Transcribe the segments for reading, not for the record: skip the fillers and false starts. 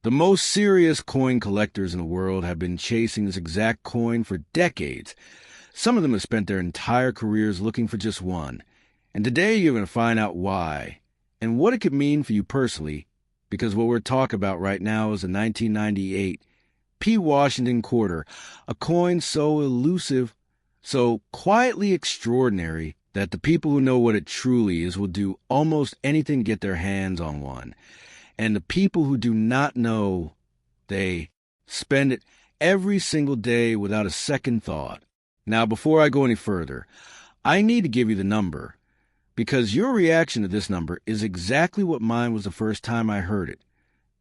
The most serious coin collectors in the world have been chasing this exact coin for decades. Some of them have spent their entire careers looking for just one. And today you're going to find out why and what it could mean for you personally, because what we're talking about right now is a 1998 P. Washington quarter, a coin so elusive, so quietly extraordinary that the people who know what it truly is will do almost anything to get their hands on one. And the people who do not know, they spend it every single day without a second thought. Now, before I go any further, I need to give you the number, because your reaction to this number is exactly what mine was the first time I heard it.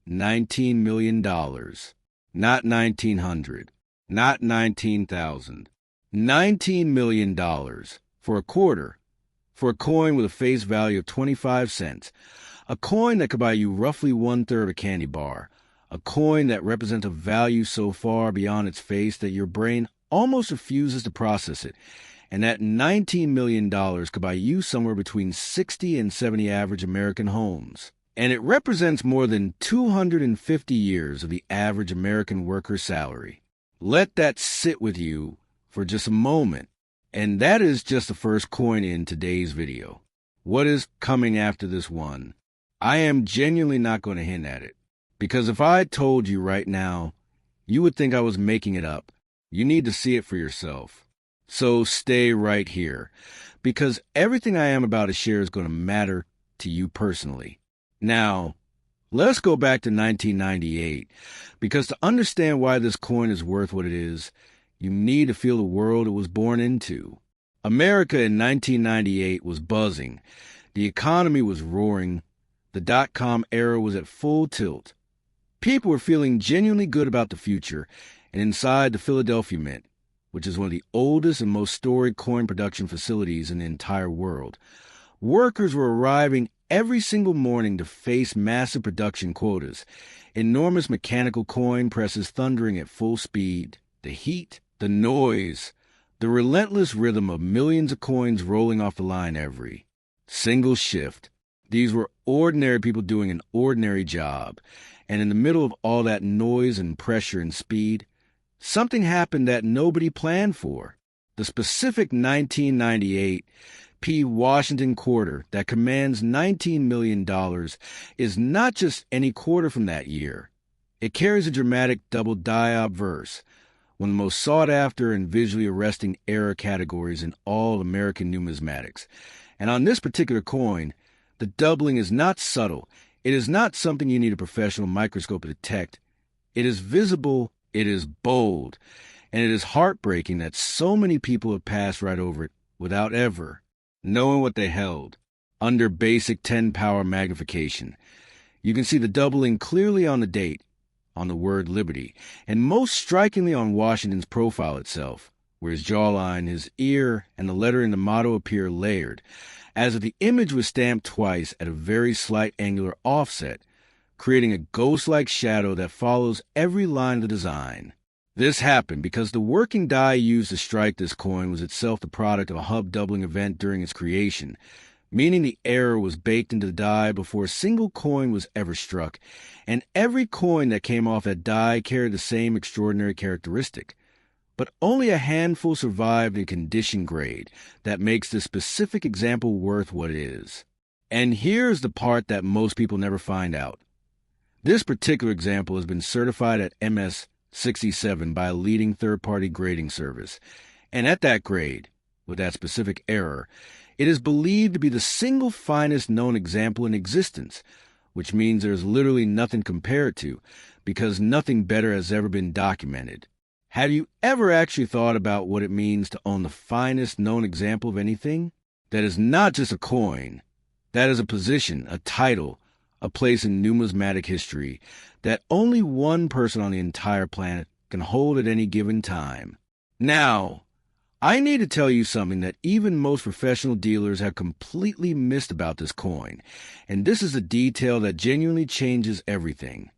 $19 million. Not 1,900. Not 19,000. $19 million for a quarter, for a coin with a face value of 25 cents, a coin that could buy you roughly 1/3 of a candy bar, a coin that represents a value so far beyond its face that your brain almost refuses to process it, and that $19 million could buy you somewhere between 60 and 70 average American homes. And it represents more than 250 years of the average American worker's salary. Let that sit with you for just a moment. And that is just the first coin in today's video. What is coming after this one? I am genuinely not going to hint at it, because if I told you right now, you would think I was making it up. You need to see it for yourself. So stay right here, because everything I am about to share is going to matter to you personally. Now, let's go back to 1998, because to understand why this coin is worth what it is, you need to feel the world it was born into. America in 1998 was buzzing. The economy was roaring. The dot-com era was at full tilt. People were feeling genuinely good about the future, and inside the Philadelphia Mint, which is one of the oldest and most storied coin production facilities in the entire world, workers were arriving every single morning to face massive production quotas, enormous mechanical coin presses thundering at full speed, the heat, the noise, the relentless rhythm of millions of coins rolling off the line every single shift. These were ordinary people doing an ordinary job, and in the middle of all that noise and pressure and speed, something happened that nobody planned for. The specific 1998 P. Washington quarter that commands $19 million is not just any quarter from that year. It carries a dramatic double die obverse, one of the most sought-after and visually arresting error categories in all American numismatics. And on this particular coin, the doubling is not subtle. It is not something you need a professional microscope to detect. It is visible, it is bold, and it is heartbreaking that so many people have passed right over it without ever knowing what they held. Under basic 10-power magnification, you can see the doubling clearly on the date, on the word liberty, and most strikingly on Washington's profile itself, where his jawline, his ear, and the letter in the motto appear layered, as if the image was stamped twice at a very slight angular offset, creating a ghost-like shadow that follows every line of the design. This happened because the working die used to strike this coin was itself the product of a hub doubling event during its creation, meaning the error was baked into the die before a single coin was ever struck, and every coin that came off that die carried the same extraordinary characteristic. But only a handful survived in condition grade that makes this specific example worth what it is. And here's the part that most people never find out. This particular example has been certified at MS 67 by a leading third-party grading service, and at that grade, with that specific error, it is believed to be the single finest known example in existence, which means there is literally nothing compared to, because nothing better has ever been documented. Have you ever actually thought about what it means to own the finest known example of anything? That is not just a coin. That is a position, a title, a place in numismatic history that only one person on the entire planet can hold at any given time. Now, I need to tell you something that even most professional dealers have completely missed about this coin, and this is a detail that genuinely changes everything.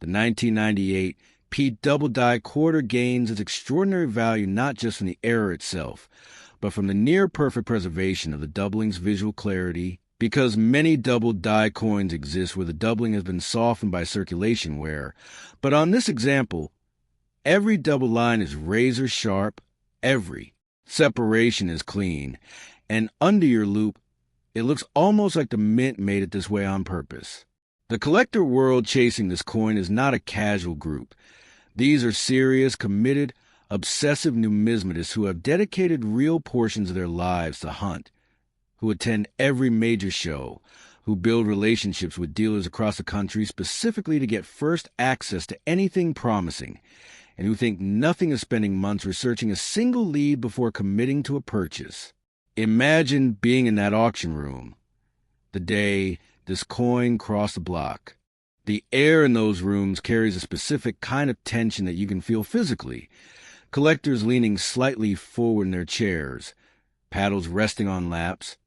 The 1998 P double die quarter gains its extraordinary value not just from the error itself, but from the near-perfect preservation of the doubling's visual clarity, because many double die coins exist where the doubling has been softened by circulation wear. But on this example, every double line is razor sharp, every separation is clean, and under your loop, it looks almost like the mint made it this way on purpose. The collector world chasing this coin is not a casual group. These are serious, committed, obsessive numismatists who have dedicated real portions of their lives to hunt, who attend every major show, who build relationships with dealers across the country specifically to get first access to anything promising, and who think nothing of spending months researching a single lead before committing to a purchase. Imagine being in that auction room the day this coin crossed the block. The air in those rooms carries a specific kind of tension that you can feel physically. Collectors leaning slightly forward in their chairs, paddles resting on laps,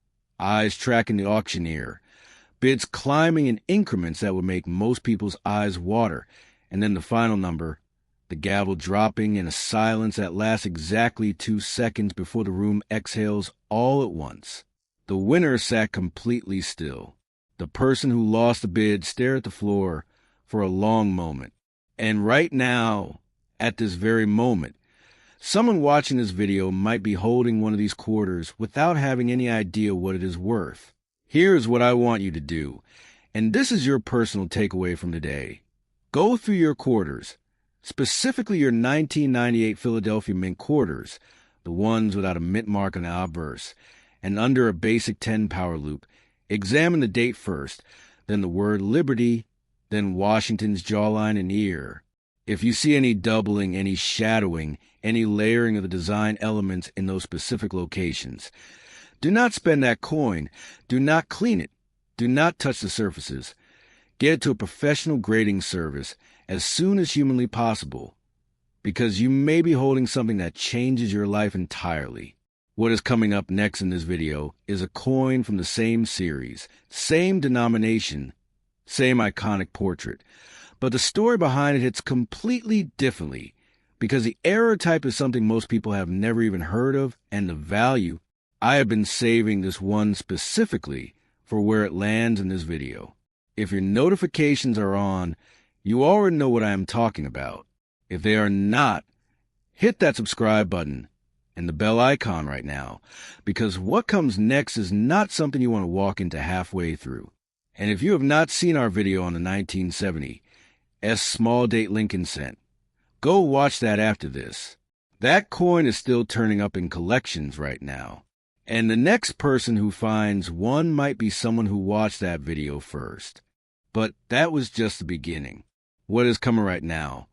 eyes tracking the auctioneer, bids climbing in increments that would make most people's eyes water, and then the final number, the gavel dropping in a silence that lasts exactly 2 seconds before the room exhales all at once. The winner sat completely still. The person who lost the bid stared at the floor for a long moment. And right now, at this very moment, someone watching this video might be holding one of these quarters without having any idea what it is worth. Here's what I want you to do, and this is your personal takeaway from today. Go through your quarters, specifically your 1998 Philadelphia Mint quarters, the ones without a mint mark on the obverse, and under a basic 10 power loop. Examine the date first, then the word Liberty, then Washington's jawline and ear. If you see any doubling, any shadowing, any layering of the design elements in those specific locations, do not spend that coin. Do not clean it. Do not touch the surfaces. Get it to a professional grading service as soon as humanly possible, because you may be holding something that changes your life entirely. What is coming up next in this video is a coin from the same series, same denomination, same iconic portrait, but the story behind it hits completely differently because the error type is something most people have never even heard of, and the value. I have been saving this one specifically for where it lands in this video. If your notifications are on, you already know what I am talking about. If they are not, hit that subscribe button and the bell icon right now, because what comes next is not something you want to walk into halfway through. And if you have not seen our video on the 1970 S small date Lincoln cent, go watch that after this. That coin is still turning up in collections right now. And the next person who finds one might be someone who watched that video first. But that was just the beginning. What is coming right now?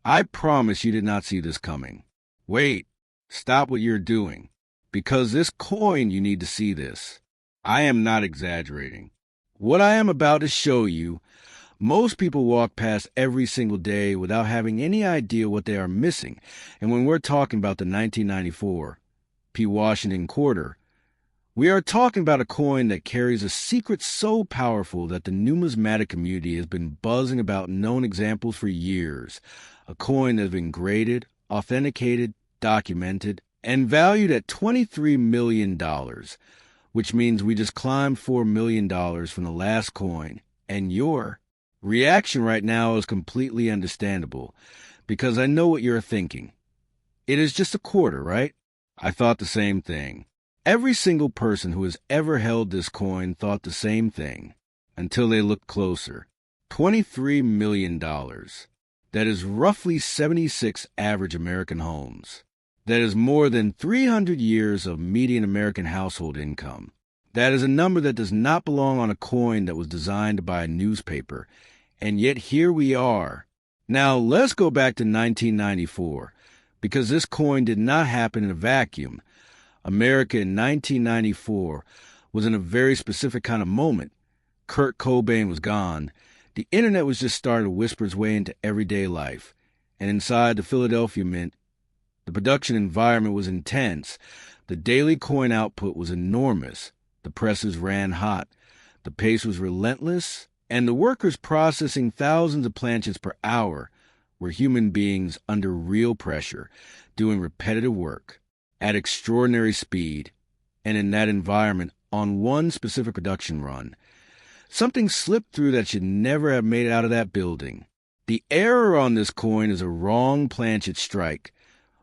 I promise you did not see this coming. Wait, stop what you're doing. Because this coin, you need to see this. I am not exaggerating. What I am about to show you, most people walk past every single day without having any idea what they are missing. And when we're talking about the 1994 P. Washington quarter, we are talking about a coin that carries a secret so powerful that the numismatic community has been buzzing about known examples for years. A coin that has been graded, authenticated, documented, and valued at $23 million, which means we just climbed $4 million from the last coin. And your reaction right now is completely understandable, because I know what you're thinking. It is just a quarter, right? I thought the same thing. Every single person who has ever held this coin thought the same thing, until they looked closer. $23 million. That is roughly 76 average American homes. That is more than 300 years of median American household income. That is a number that does not belong on a coin that was designed by a newspaper. And yet here we are. Now let's go back to 1994, because this coin did not happen in a vacuum. America in 1994 was in a very specific kind of moment. Kurt Cobain was gone. The internet was just starting to whisper its way into everyday life. And inside the Philadelphia Mint, the production environment was intense. The daily coin output was enormous. The presses ran hot. The pace was relentless. And the workers processing thousands of planchets per hour were human beings under real pressure, doing repetitive work at extraordinary speed. And in that environment, on one specific production run. Something slipped through that should never have made it out of that building. The error on this coin is a wrong planchet strike,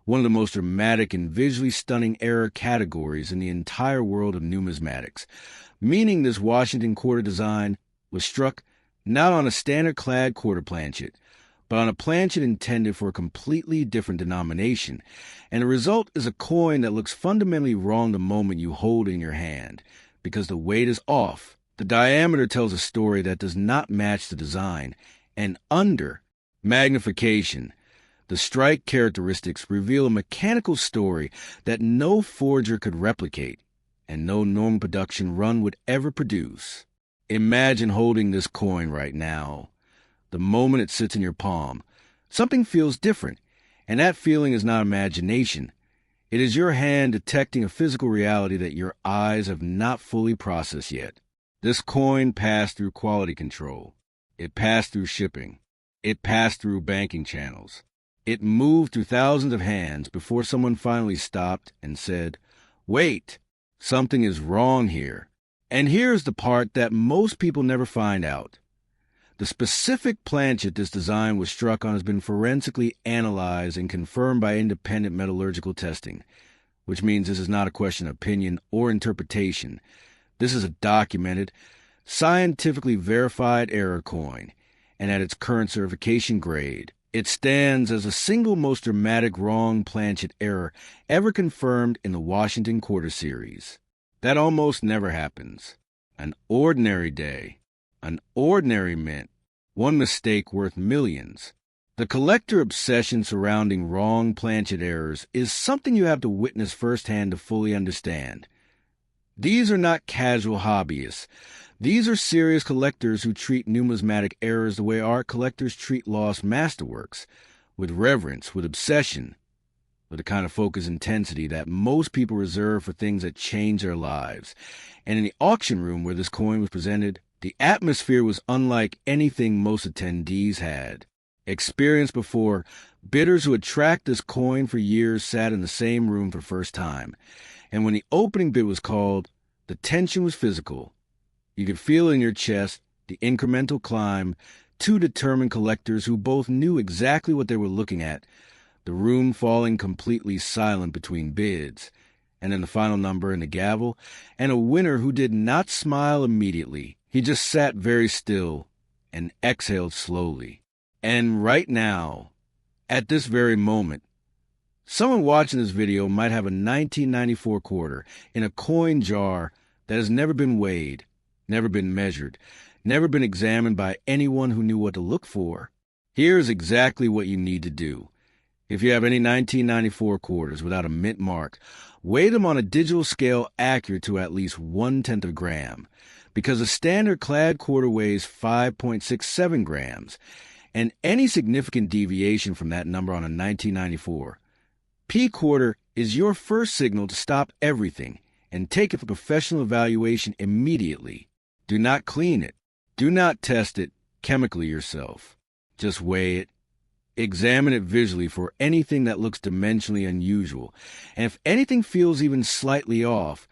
one of the most dramatic and visually stunning error categories in the entire world of numismatics, meaning this Washington quarter design was struck not on a standard-clad quarter planchet, but on a planchet intended for a completely different denomination, and the result is a coin that looks fundamentally wrong the moment you hold it in your hand, because the weight is off. The diameter tells a story that does not match the design, and under magnification, the strike characteristics reveal a mechanical story that no forger could replicate, and no normal production run would ever produce. Imagine holding this coin right now. The moment it sits in your palm, something feels different, and that feeling is not imagination. It is your hand detecting a physical reality that your eyes have not fully processed yet. This coin passed through quality control. It passed through shipping. It passed through banking channels. It moved through thousands of hands before someone finally stopped and said, "Wait, something is wrong here." And here's the part that most people never find out. The specific planchet this design was struck on has been forensically analyzed and confirmed by independent metallurgical testing, which means this is not a question of opinion or interpretation. This is a documented, scientifically verified error coin, and at its current certification grade, it stands as the single most dramatic wrong planchet error ever confirmed in the Washington Quarter Series. That almost never happens. An ordinary day, an ordinary mint, one mistake worth millions. The collector obsession surrounding wrong planchet errors is something you have to witness firsthand to fully understand. These are not casual hobbyists. These are serious collectors who treat numismatic errors the way art collectors treat lost masterworks, with reverence, with obsession, with the kind of focused intensity that most people reserve for things that change their lives. And in the auction room where this coin was presented, the atmosphere was unlike anything most attendees had experienced before. Bidders who had tracked this coin for years sat in the same room for the first time. And when the opening bid was called, the tension was physical. You could feel in your chest the incremental climb. Two determined collectors who both knew exactly what they were looking at, the room falling completely silent between bids, and then the final number and the gavel, and a winner who did not smile immediately. He just sat very still and exhaled slowly. And right now, at this very moment, someone watching this video might have a 1994 quarter in a coin jar that has never been weighed, never been measured, never been examined by anyone who knew what to look for. Here's exactly what you need to do. If you have any 1994 quarters without a mint mark, weigh them on a digital scale accurate to at least 1/10 of a gram, because a standard clad quarter weighs 5.67 grams, and any significant deviation from that number on a 1994 P quarter is your first signal to stop everything and take it for professional evaluation immediately. Do not clean it. Do not test it chemically yourself. Just weigh it. Examine it visually for anything that looks dimensionally unusual. And if anything feels even slightly off,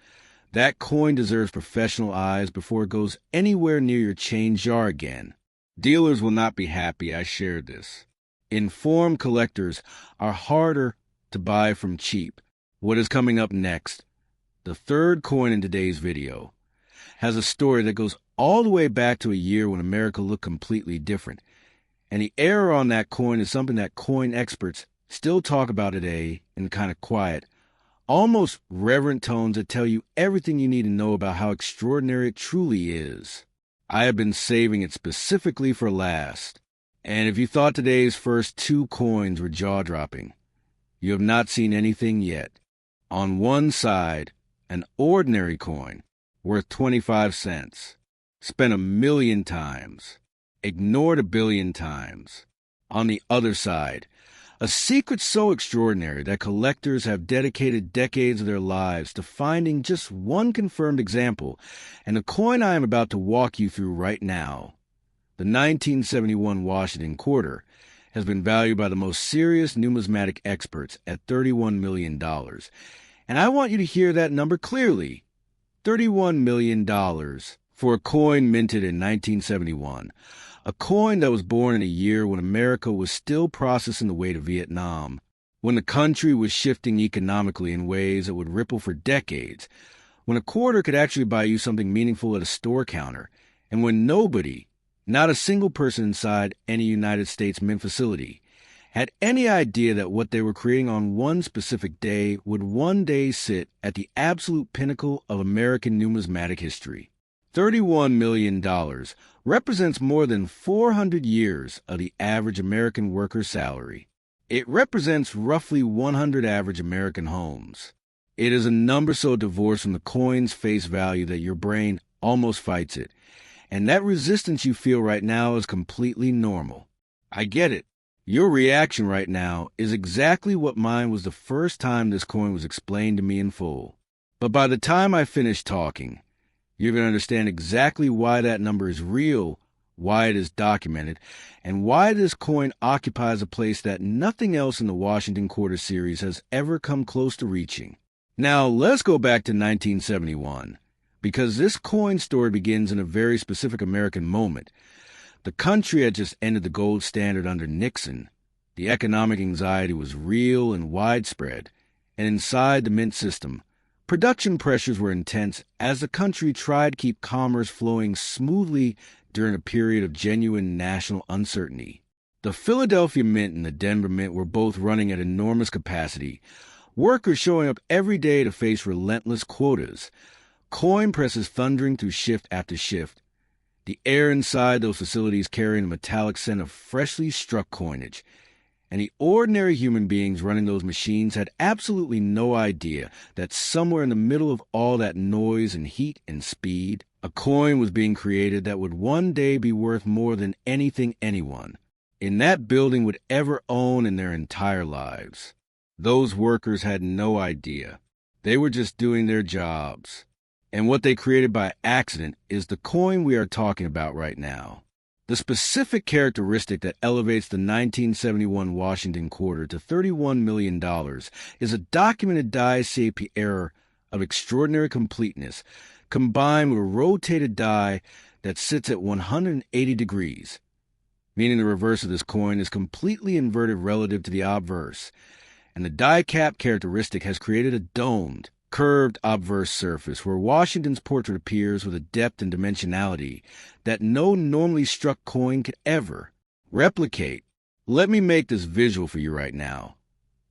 that coin deserves professional eyes before it goes anywhere near your change jar again. Dealers will not be happy I shared this. Informed collectors are harder to buy from cheap. What is coming up next, the third coin in today's video, has a story that goes all the way back to a year when America looked completely different. And the error on that coin is something that coin experts still talk about today in kind of quiet, almost reverent tones that tell you everything you need to know about how extraordinary it truly is. I have been saving it specifically for last. And if you thought today's first two coins were jaw-dropping, you have not seen anything yet. On one side, an ordinary coin worth 25 cents, spent 1,000,000 times, ignored 1,000,000,000 times. On the other side, a secret so extraordinary that collectors have dedicated decades of their lives to finding just one confirmed example, and the coin I am about to walk you through right now, the 1971 Washington quarter, has been valued by the most serious numismatic experts at $31 million. And I want you to hear that number clearly. $31 million for a coin minted in 1971, a coin that was born in a year when America was still processing the weight of Vietnam, when the country was shifting economically in ways that would ripple for decades, when a quarter could actually buy you something meaningful at a store counter, and when nobody, not a single person inside any United States mint facility, had any idea that what they were creating on one specific day would one day sit at the absolute pinnacle of American numismatic history. $31 million represents more than 400 years of the average American worker's salary. It represents roughly 100 average American homes. It is a number so divorced from the coin's face value that your brain almost fights it. And that resistance you feel right now is completely normal. I get it. Your reaction right now is exactly what mine was the first time this coin was explained to me in full. But by the time I finish talking, you're going to understand exactly why that number is real, why it is documented, and why this coin occupies a place that nothing else in the Washington Quarter series has ever come close to reaching. Now, let's go back to 1971, because this coin story begins in a very specific American moment. The country had just ended the gold standard under Nixon. The economic anxiety was real and widespread, and inside the mint system, production pressures were intense as the country tried to keep commerce flowing smoothly during a period of genuine national uncertainty. The Philadelphia Mint and the Denver Mint were both running at enormous capacity, workers showing up every day to face relentless quotas, coin presses thundering through shift after shift, the air inside those facilities carrying a metallic scent of freshly struck coinage, and the ordinary human beings running those machines had absolutely no idea that somewhere in the middle of all that noise and heat and speed, a coin was being created that would one day be worth more than anything anyone in that building would ever own in their entire lives. Those workers had no idea. They were just doing their jobs. And what they created by accident is the coin we are talking about right now. The specific characteristic that elevates the 1971 Washington Quarter to $31 million is a documented die-shaped error of extraordinary completeness, combined with a rotated die that sits at 180 degrees, meaning the reverse of this coin is completely inverted relative to the obverse, and the die cap characteristic has created a domed, curved obverse surface where Washington's portrait appears with a depth and dimensionality that no normally struck coin could ever replicate. Let me make this visual for you right now.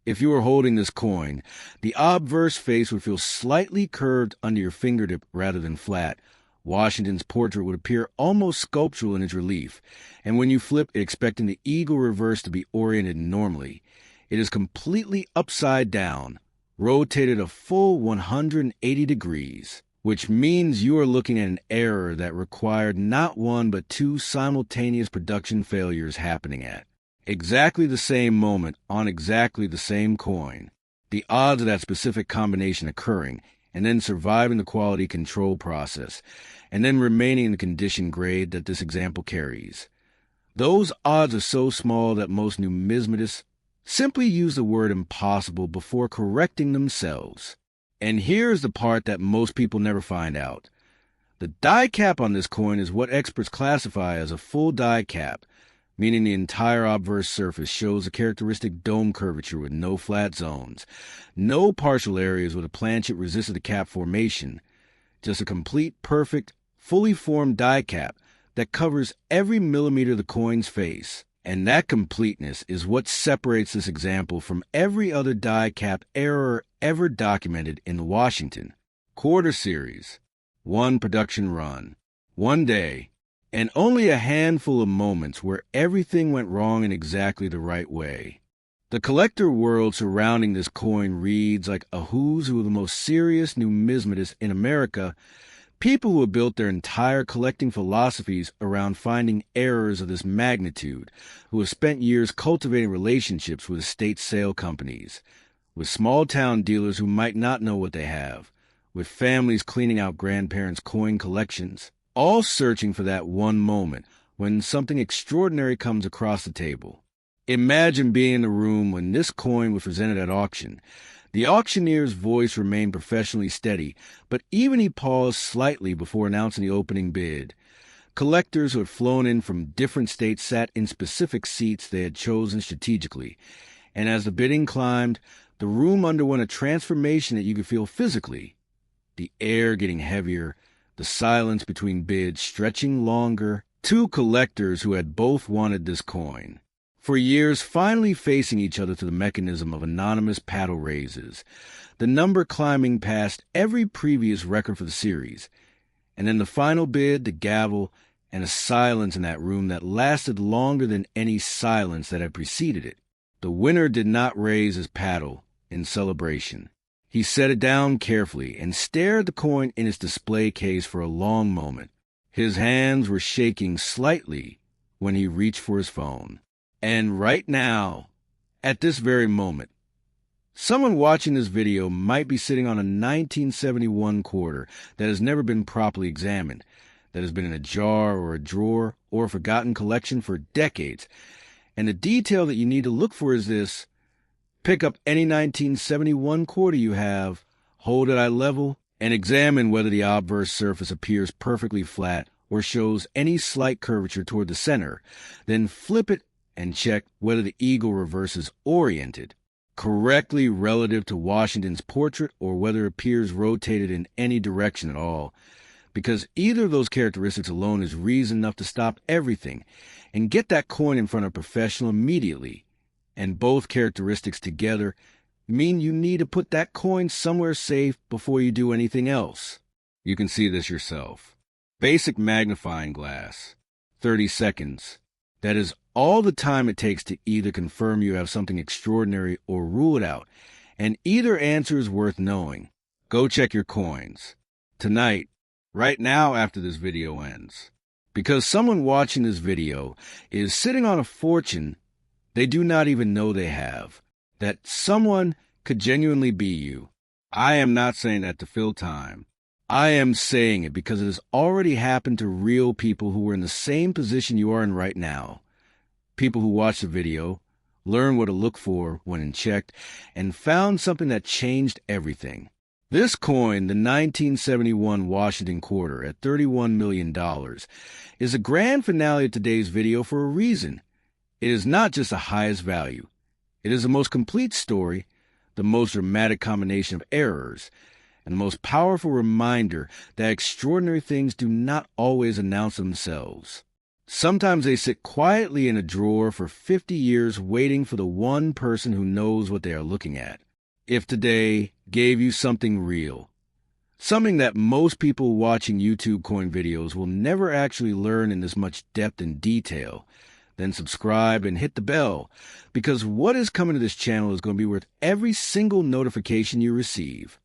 If you were holding this coin, the obverse face would feel slightly curved under your fingertip rather than flat. Washington's portrait would appear almost sculptural in its relief, and when you flip it expecting the eagle reverse to be oriented normally, it is completely upside down, rotated a full 180 degrees, which means you are looking at an error that required not one but two simultaneous production failures happening at exactly the same moment on exactly the same coin. The odds of that specific combination occurring and then surviving the quality control process and then remaining in the condition grade that this example carries. Those odds are so small that most numismatists simply use the word impossible before correcting themselves. And here's the part that most people never find out. The die cap on this coin is what experts classify as a full die cap, meaning the entire obverse surface shows a characteristic dome curvature with no flat zones, no partial areas with a planchet resisted to cap formation, just a complete, perfect, fully formed die cap that covers every millimeter of the coin's face. And that completeness is what separates this example from every other die cap error ever documented in the Washington Quarter series. One production run, one day, and only a handful of moments where everything went wrong in exactly the right way. The collector world surrounding this coin reads like a who's who of the most serious numismatists in America, people who have built their entire collecting philosophies around finding errors of this magnitude, who have spent years cultivating relationships with estate sale companies, with small-town dealers who might not know what they have, with families cleaning out grandparents' coin collections, all searching for that one moment when something extraordinary comes across the table. Imagine being in the room when this coin was presented at auction, The auctioneer's voice remained professionally steady, but even he paused slightly before announcing the opening bid. Collectors who had flown in from different states sat in specific seats they had chosen strategically, and as the bidding climbed, the room underwent a transformation that you could feel physically. The air getting heavier, the silence between bids stretching longer. Two collectors who had both wanted this coin for years finally facing each other through the mechanism of anonymous paddle raises, the number climbing past every previous record for the series, and then the final bid, the gavel, and a silence in that room that lasted longer than any silence that had preceded it. The winner did not raise his paddle in celebration. He set it down carefully and stared at the coin in its display case for a long moment. His hands were shaking slightly when he reached for his phone. And right now, at this very moment, someone watching this video might be sitting on a 1971 quarter that has never been properly examined, that has been in a jar or a drawer or a forgotten collection for decades. And the detail that you need to look for is this: pick up any 1971 quarter you have, hold it eye level, and examine whether the obverse surface appears perfectly flat or shows any slight curvature toward the center. Then flip it and check whether the eagle reverse is oriented correctly relative to Washington's portrait or whether it appears rotated in any direction at all, because either of those characteristics alone is reason enough to stop everything and get that coin in front of a professional immediately, and both characteristics together mean you need to put that coin somewhere safe before you do anything else. You can see this yourself. Basic magnifying glass, 30 seconds. That is all the time it takes to either confirm you have something extraordinary or rule it out, and either answer is worth knowing. Go check your coins. Tonight, right now after this video ends. Because someone watching this video is sitting on a fortune they do not even know they have. That someone could genuinely be you. I am not saying that to fill time. I am saying it because it has already happened to real people who were in the same position you are in right now. People who watched the video, learned what to look for when unchecked, and found something that changed everything. This coin, the 1971 Washington quarter at $31 million, is the grand finale of today's video for a reason. It is not just the highest value. It is the most complete story, the most dramatic combination of errors, and the most powerful reminder that extraordinary things do not always announce themselves. Sometimes they sit quietly in a drawer for 50 years waiting for the one person who knows what they are looking at. If today gave you something real, something that most people watching YouTube coin videos will never actually learn in this much depth and detail, then subscribe and hit the bell, because what is coming to this channel is going to be worth every single notification you receive.